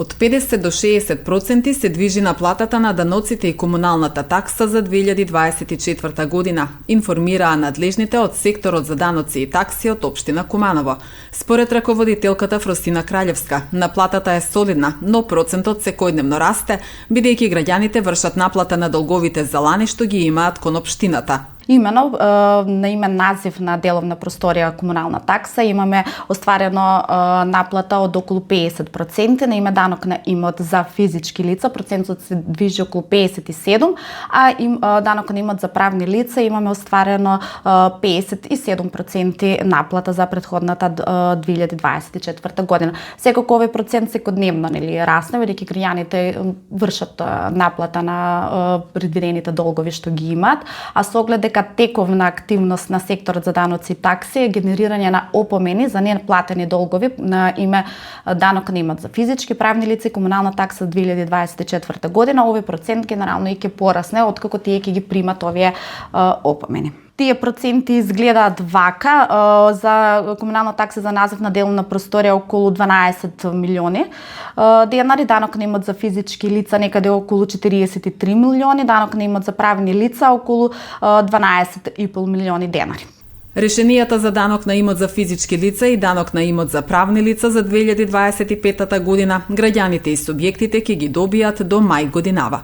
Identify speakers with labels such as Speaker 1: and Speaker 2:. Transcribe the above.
Speaker 1: Од 50 до 60% се движи на платата на даноците и комуналната такса за 2024 година, информираа надлежните од секторот за даноци и такси од општина Куманово. Според раководителката Фросина Краљевска, наплатата е солидна, но процентот секојдневно расте, бидејќи граѓаните вршат наплата на долговите за лани што ги имаат кон општината.
Speaker 2: Имено на имен назив на деловна просторија комунална такса имаме остварено наплата од околу 50%, на име данок на имот за физички лица процентот се движи околу 57%, а данок на имот за правни лица имаме остварено 57% наплата за претходната 2024 година. Секако овој процент секојдневно расне, бидејќи граѓаните вршат наплата на предвидените долгови што ги имаат, а со оглед дека тековна активност на секторот за даноци и такси е генерирање на опомени за неплатени долгови на име данок на имот за физички правни лица и комунална такса 2024 година, овој процент генерално и ќе порасне откако тие ќе ги примат овие опомени. Тие проценти изгледаат вака: за комунална такса за назив на деловна просторија околу 12 милиони денари, данок на имот за физички лица некаде околу 43 милиони, данок на имот за правни лица околу 12,5 милиони денари.
Speaker 1: Решенијата за данок на имот за физички лица и данок на имот за правни лица за 2025 година граѓаните и субјектите ќе ги добијат до мај годинава.